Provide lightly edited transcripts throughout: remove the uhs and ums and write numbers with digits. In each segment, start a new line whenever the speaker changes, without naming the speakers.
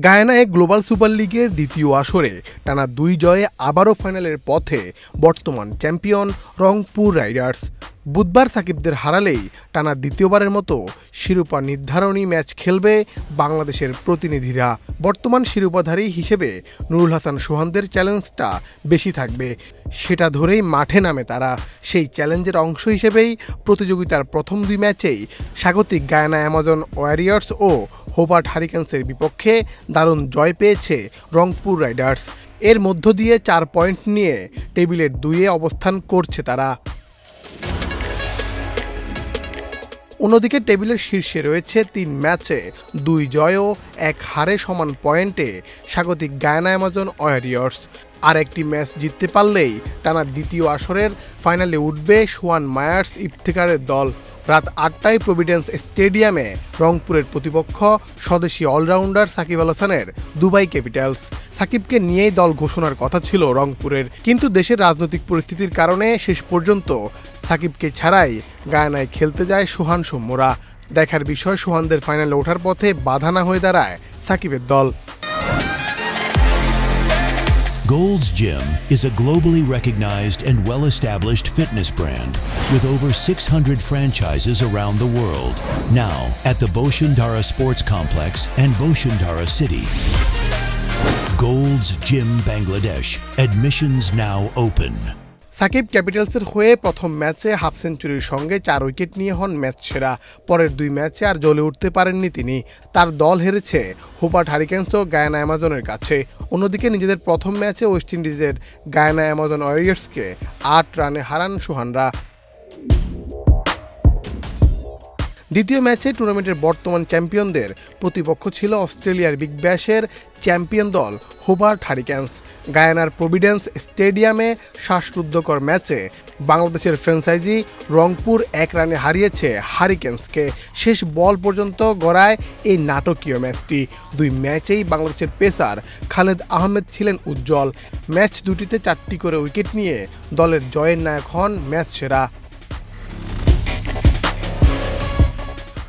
গায়ানায় global super লিগের দ্বিতীয় আসরে টানা ২ জয়ে আবারও ফাইনালের পথে বর্তমান চ্যাম্পিয়ন রংপুর রাইডার্স। বুধবার সাকিবদের হারালেই টানা দ্বিতীয়বারের মতো শিরোপা নির্ধারণী ম্যাচ খেলবে বাংলাদেশের প্রতিনিধিরা। বর্তমান শিরোপাধারী হিসেবে নুরুল হাসান সোহানদের চ্যালেঞ্জটা বেশি থাকবে, সেটা ধরেই মাঠে নামে তারা। সেই চ্যালেঞ্জের অংশ হিসেবেই প্রতিযোগিতার প্রথম ২ ম্যাচেই স্বাগতিক গায়ানা অ্যামাজন ওয়ারিয়র্স ও হোবার্ট হারিকেন্সের বিপক্ষে দারুণ জয় পেয়েছে রংপুর রাইডার্স। এর মধ্য দিয়ে ৪ পয়েন্ট নিয়ে টেবিলের ২-এ অবস্থান করছে তারা। অন্যদিকে টেবিলের শীর্ষে রয়েছে ৩ ম্যাচে ২ জয় ও ১ হারে সমান পয়েন্টে স্বাগতিক গায়ানা অ্যামাজন ওয়ারিয়র্স। আর একটি ম্যাচ জিততে পারলেই টানা দ্বিতীয় আসরের ফাইনালে উঠবে সোয়ান মায়ার্স ইফতেখারের দল। রাত ৮টায় প্রভিডেন্স স্টেডিয়ামে রংপুরের প্রতিপক্ষ স্বদেশি অলরাউন্ডার সাকিব আল হাসানের দুবাই ক্যাপিটালস। সাকিবকে নিয়েই দল ঘোষণার কথা ছিল রংপুরের, কিন্তু দেশের রাজনৈতিক পরিস্থিতির কারণে শেষ পর্যন্ত সাকিবকে ছাড়াই গায়ানায় খেলতে যায় সোহান সৌম্যরা। দেখার বিষয় সোহানদের ফাইনালে ওঠার পথে বাধা না হয়ে দাঁড়ায় সাকিবের দল।
Gold's Gym is a globally recognized and well-established fitness brand with over 600 franchises around the world. Now at the Bosundara Sports Complex and Bosundara City. Gold's Gym Bangladesh. Admissions now open.
Shakib ক্যাপিটালসের হয়ে প্রথম ম্যাচে half সেঞ্চুরির সঙ্গে ৪ wicket নিয়ে হন match সেরা। পরের ২ ম্যাচে আর জ্বলে উঠতে পারেননি তিনি। তার দল হেরেছে হোবার্ট হারিকেন্স ও গায়ানা অ্যামাজনের কাছে। অন্যদিকে নিজেদের প্রথম ম্যাচে ওয়েস্ট ইন্ডিজের গায়ানা অ্যামাজন ওয়ারিয়র্সকে ৮ রানে হারান সোহানরা। দ্বিতীয় ম্যাচে টুর্নামেন্টের বর্তমান চ্যাম্পিয়নদের প্রতিপক্ষ ছিল অস্ট্রেলিয়ার বিগ ব্যাশের চ্যাম্পিয়ন দল হোবার্ট হারিকেন্স। গায়ানার প্রভিডেন্স স্টেডিয়ামে শ্বাসরুদ্ধকর ম্যাচে বাংলাদেশের ফ্র্যাঞ্চাইজি রংপুর ১ রানে হারিয়েছে হারিকেন্সকে। শেষ বল পর্যন্ত গড়ায় এই নাটকীয় ম্যাচটি। ২ ম্যাচেই বাংলাদেশের পেসার খালেদ আহমেদ ছিলেন উজ্জ্বল। ম্যাচ দুটিতে ৪টি করে উইকেট নিয়ে দলের জয়ের নায়ক হন ম্যাচ সেরা।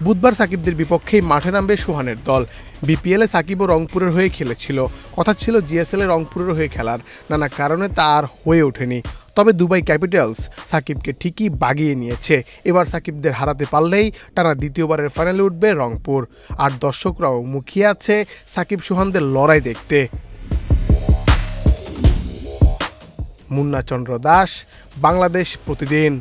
বুধবার সাকিবদের বিপক্ষেই মাঠে নামবে সোহানের দল। বিপিএলে সাকিবও রংপুরের হয়ে খেলেছিল, কথা ছিল জিএসএলে রংপুরের হয়ে খেলার। নানা কারণে তা আর হয়ে ওঠেনি। তবে দুবাই ক্যাপিটালস সাকিবকে ঠিকই বাগিয়ে নিয়েছে। এবার সাকিবদের হারাতে পারলেই টানা দ্বিতীয়বারের ফাইনালে উঠবে রংপুর। আর দর্শকরাও মুখিয়ে আছে সাকিব সোহানদের লড়াই দেখতে। মুন্না চন্দ্র দাস, বাংলাদেশ প্রতিদিন।